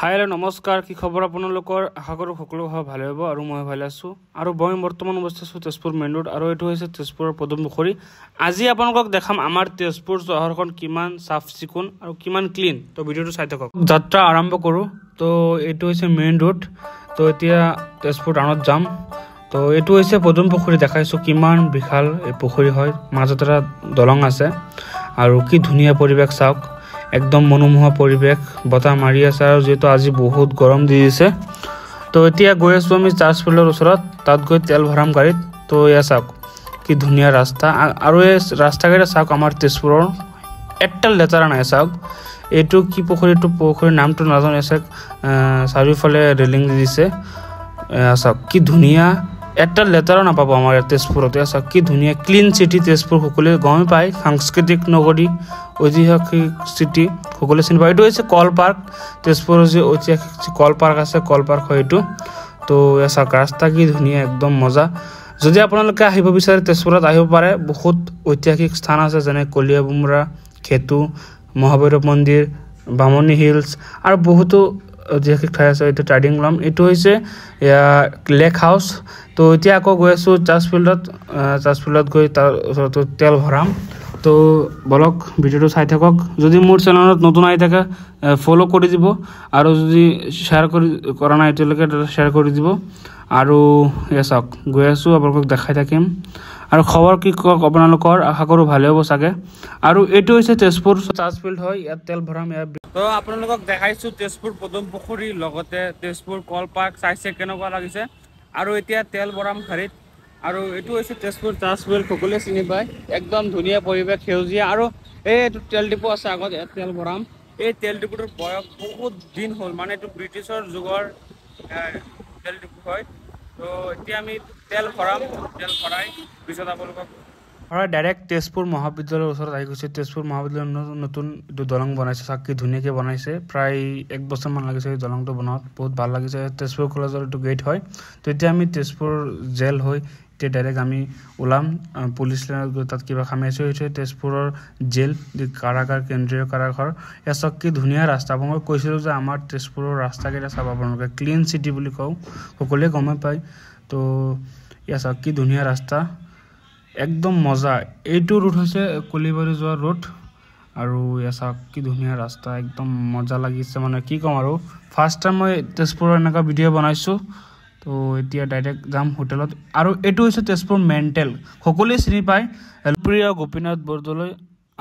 Hi hello' নমস্কাৰ, কি খবৰ আপোনালোকৰ? আশা কৰোঁ সকলো ভালে হ'ব আৰু মই ভালে আছোঁ। আৰু মই বৰ্তমান অৱস্থিত আছোঁ তেজপুৰ মেইন ৰোড, আৰু এইটো হৈছে তেজপুৰৰ পদুম পুখুৰী। আজি আপোনালোকক দেখাম আমাৰ তেজপুৰ চহৰখন কিমান চাফ চিকুণ আৰু কিমান ক্লিন। তো ভিডিঅ'টো চাই থাকক। যাত্ৰা আৰম্ভ কৰোঁ। তো এইটো হৈছে মেইন ৰোড। তো এতিয়া তেজপুৰ টাউনত যাম। তো এইটো হৈছে পদুম পুখুৰী। দেখাইছোঁ কিমান বিশাল এই পুখুৰী হয়, মাজত এটা দলং আছে আৰু কি ধুনীয়া পৰিৱেশ চাওক। একদম মনোমোহা পৰিৱেশ, বতাহ মাৰি আছে আৰু যিহেতু আজি বহুত গৰম দি দিছে। তো এতিয়া গৈ আছোঁ আমি চাৰ্চ ফিল্ডৰ ওচৰত, তাত গৈ তেল ভৰাম গাড়ীত। তো এয়া চাওক কি ধুনীয়া ৰাস্তা, আৰু এই ৰাস্তাকেইটা চাওক আমাৰ তেজপুৰৰ এটা লেতেৰা নাই। চাওক এইটো কি পুখুৰীটো, পুখুৰীৰ নামটো নাজানো। চাওক চাৰিওফালে ৰেলিং দি দিছে। চাওক কি ধুনীয়া, এটা লেতেৰা নাপাব আমাৰ তেজপুৰত। চাওক কি ধুনীয়া ক্লিন চিটি তেজপুৰ। সকলোৱে গম পায়, সাংস্কৃতিক নগৰী, ঐতিহাসিক চিটি, সকলোৱে চিনি পায়। এইটো হৈছে কল পাৰ্ক, তেজপুৰৰ যে ঐতিহাসিক কল পাৰ্ক আছে, কল পাৰ্ক হয় এইটো। তো চাওক ৰাস্তা কি ধুনীয়া, একদম মজা। যদি আপোনালোকে আহিব বিচাৰে তেজপুৰত আহিব পাৰে। বহুত ঐতিহাসিক স্থান আছে, যেনে কলিয়াভোমোৰা, খেতু, মহাভৈৰৱ মন্দিৰ, বামুণী হিলছ আৰু বহুতো ঐতিহাসিক ঠাই আছে। এইটো ট্ৰাইডিং লম, এইটো হৈছে লেক হাউচ। তো এতিয়া আকৌ গৈ আছোঁ চাৰ্চ ফিল্ডত গৈ তাৰ ওচৰত তেল ভৰাম। তো বলক ভিডিঅ'টো চাই থাকক। যদি মোৰ চেনেলত নতুন আহি থাকে ফ'ল' কৰি দিব, আৰু যদি শ্বেয়াৰ কৰা নাই এতিয়ালৈকে শ্বেয়াৰ কৰি দিব। আৰু এয়া চাওক গৈ আছোঁ, আপোনালোকক দেখাই থাকিম। আৰু খবৰ কি কওক আপোনালোকৰ? আশা কৰোঁ ভালে হ'ব চাগে। আৰু এইটো হৈছে তেজপুৰ চাৰ্চ ফিল্ড হয়, ইয়াত তেল ভৰাম। তো আপোনালোকক দেখাইছোঁ তেজপুৰ পদুম পুখুৰী, লগতে তেজপুৰ কল পাৰ্ক। চাইছে কেনেকুৱা লাগিছে। আৰু এতিয়া তেল ভৰাম গাড়ীত। আৰু এইটো হৈছে তেজপুৰ চাৰ্চ ফিল্ড, সকলোৱে চিনি পায়। একদম ধুনীয়া পৰিৱেশ, সেউজীয়া। আৰু এইটো তেল ডিপু আছে আগত, ইয়াত তেল ভৰাম। এই তেল ডিপুটোৰ বয়স বহুত দিন হ'ল, মানে এইটো ব্ৰিটিছৰ যুগৰ তেল ডিপু হয়। তো এতিয়া আমি তেল ভৰাম, তেল ভৰাই পিছত আপোনালোকক ডাইৰেক্ট তেজপুৰ মহাবিদ্যালয়ৰ ওচৰত আহি গৈছে। তেজপুৰ মহাবিদ্যালয়ৰ নতুন এইটো দলং বনাইছে, চাওক কি ধুনীয়াকৈ বনাইছে। প্ৰায় 1 বছৰমান লাগিছে এই দলংটো বনোৱাত, বহুত ভাল লাগিছে। তেজপুৰ কলেজৰ এইটো গেট হয়। তো এতিয়া আমি তেজপুৰ জেল হৈ এতিয়া ডাইৰেক্ট আমি ওলাম পুলিচ লাইনত গৈ, তাত কিবা খামি আছোঁ। এইটো তেজপুৰৰ জেল, কাৰাগাৰ, কেন্দ্ৰীয় কাৰাগাৰ। এয়া চাওক কি ধুনীয়া ৰাস্তা। আপোনালোকক কৈছিলোঁ যে আমাৰ তেজপুৰৰ ৰাস্তাকেইটা চাব আপোনালোকে, ক্লিন চিটি বুলি কওঁ, সকলোৱে গমেই পায়। তো এয়া চাওক কি ধুনীয়া ৰাস্তা, একদম মজা। এইটো ৰোড হৈছে কলিবাৰী যোৱা ৰোড। আৰু এয়া চাওক কি ধুনীয়া ৰাস্তা, একদম মজা লাগিছে, মানে কি ক'ম আৰু। ফাৰ্ষ্ট টাইম মই তেজপুৰৰ এনেকুৱা ভিডিঅ' বনাইছোঁ। তো এতিয়া ডাইৰেক্ট যাম হোটেলত। আৰু এইটো হৈছে তেজপুৰ মেণ্টেল, সকলোৱে চিনি পায়। প্ৰিয় গোপীনাথ বৰদলৈ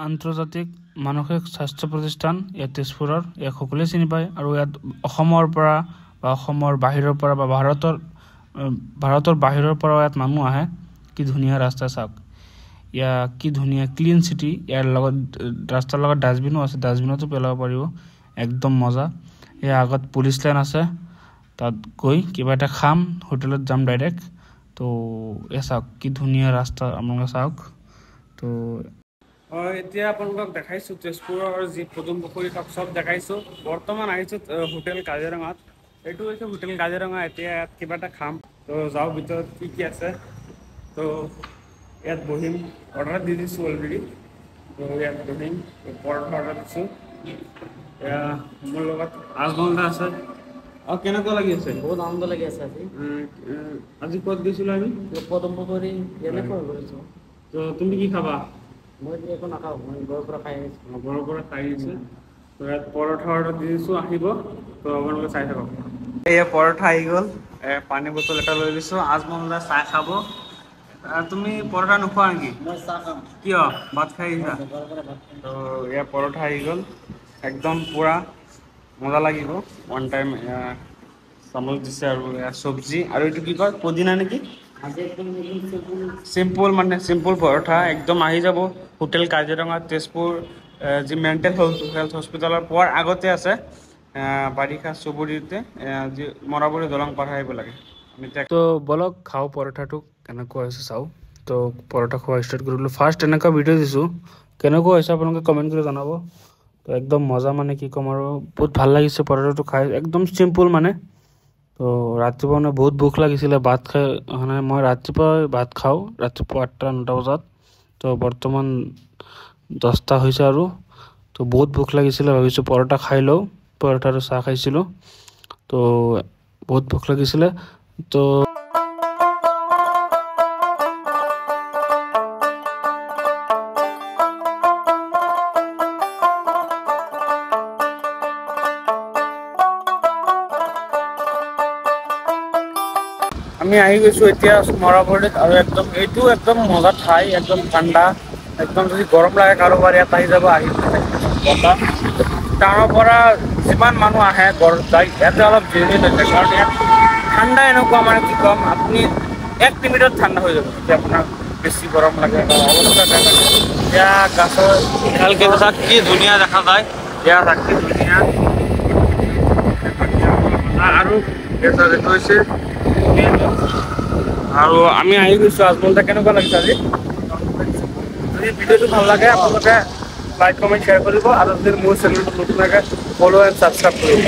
আন্তৰ্জাতিক মানসিক স্বাস্থ্য প্ৰতিষ্ঠান, ইয়াত তেজপুৰৰ, ইয়াক সকলোৱে চিনি পায়। আৰু ইয়াত অসমৰ পৰা বা অসমৰ বাহিৰৰ পৰা বা ভাৰতৰ বাহিৰৰ পৰাও ইয়াত মানুহ আহে। কি ধুনীয়া ৰাস্তা চাওক, ইয়াৰ কি ধুনীয়া ক্লিন চিটি। ইয়াৰ লগত ৰাস্তাৰ লগত ডাষ্টবিনো আছে, ডাষ্টবিনতো পেলাব পাৰিব, একদম মজা। ইয়াৰ আগত পুলিচ লাইন আছে, তাত গৈ কিবা এটা খাম, হোটেলত যাম ডাইৰেক্ট। তো এয়া চাওক কি ধুনীয়া ৰাস্তা, আপোনালোকে চাওক। তো এতিয়া আপোনালোকক দেখাইছোঁ তেজপুৰৰ যি পদুম পুখুৰী চব দেখাইছোঁ। বৰ্তমান আহিছোঁ হোটেল কাজিৰঙাত। এইটো হৈছে হোটেল কাজিৰঙা। এতিয়া ইয়াত কিবা এটা খাম। তো যাওঁ ভিতৰত কি কি আছে। তো ইয়াত বহিম, অৰ্ডাৰ দি দিছোঁ অলৰেডি। তো ইয়াত বহিম, পৰঠা অৰ্ডাৰ দিছোঁ। এয়া মোৰ লগত আজমলদা আছে। আৰু কেনেকুৱা লাগি আছে? বহুত আনন্দ লাগি আছে আজি। আজি ক'ত গৈছিলোঁ আমি? পদুম পুখুৰী এনেকৈ কৰিছোঁ। তো তুমি কি খাবা? মই একো নাখাওঁ, মই ঘৰৰ পৰা খাই আহিছোঁ। ঘৰৰ পৰা খাই আহিছোঁ। তো ইয়াত পৰঠা অৰ্ডাৰ দি দিছোঁ, আহিব। তো আপোনালোকে চাই থাকক। এয়া পৰঠা আহি গ'ল, পানী বটল এটা লৈ লৈছোঁ। আজমলদা চাহ খাব। তুমি পৰঠা নোখোৱা নেকি? মই চাহ খাম। কিয়? ভাত খাই আহিছা? ঘৰৰ পৰা ভাত খাম। তো এয়া পৰঠা আহি গ'ল, একদম পূৰা মজা লাগিব। ওৱান টাইম চামুচ দিছে, আৰু চব্জি, আৰু এইটো কি কয় পদিনা নেকি? আজি একদম চিম্পুল পৰঠা একদম আহি যাব। হোটেল কাজিৰঙা তেজপুৰ যি মেণ্টেল হেল্থ হস্পিটেলৰ পোৱাৰ আগতে আছে, বাৰিষা চুবুৰীতে, যি মৰাবুৰী দলং পাৰ আহিব লাগে। তো বলক খাওঁ পৰঠাটো কেনেকুৱা হৈছে চাওঁ। তো পৰঠা খোৱা ষ্টাৰ্ট কৰিলোঁ। ফাৰ্ষ্ট এনেকুৱা ভিডিঅ' দিছোঁ, কেনেকুৱা হৈছে আপোনালোকে কমেণ্ট কৰি জনাব। তো একদম মজা, মানে কি ক'ম আৰু, বহুত ভাল লাগিছে পৰঠাটো খাই, একদম চিম্পুল মানে। তো ৰাতিপুৱা মানে বহুত ভোক লাগিছিলে, ভাত খাই মানে মই ৰাতিপুৱা ভাত খাওঁ, ৰাতিপুৱা 8টা-9টা বজাত। তো বৰ্তমান 10টা হৈছে আৰু। তো বহুত ভোক লাগিছিলে, ভাবিছোঁ পৰঠা খাই লওঁ। পৰঠা আৰু চাহ খাইছিলোঁ তো বহুত ভোক লাগিছিলে তো আমি আহি গৈছোঁ এতিয়া মৰাবৰীত আৰু একদম এইটো একদম মজা ঠাই একদম ঠাণ্ডা একদম যদি গৰম লাগে কাৰোবাৰ ইয়াত আহি যাব আহি বতাহ তাৰ পৰা যিমান মানুহ আহে ইয়াতে অলপ জিৰণি লৈছে কাৰণ ইয়াত ঠাণ্ডা এনেকুৱা মানে কি ক'ম আপুনি 1 মিনিটত ঠাণ্ডা হৈ যাব যদি আপোনাক বেছি গৰম লাগে অৱস্থা বেয়া লাগে এতিয়া গাছৰ ভালকৈ চাওক কি ধুনীয়া দেখা যায় ইয়াত কি ধুনীয়া আৰু এইটো হৈছে আৰু আমি আহি গৈছোঁ আজমলটা কেনেকুৱা লাগিছে আজি যদি ভিডিঅ'টো ভাল লাগে আপোনালোকে লাইক কমেণ্ট শ্বেয়াৰ কৰিব আৰু যদি মোৰ চেনেলটো নতুন লাগে ফ'ল' এণ্ড ছাবস্ক্ৰাইব কৰিব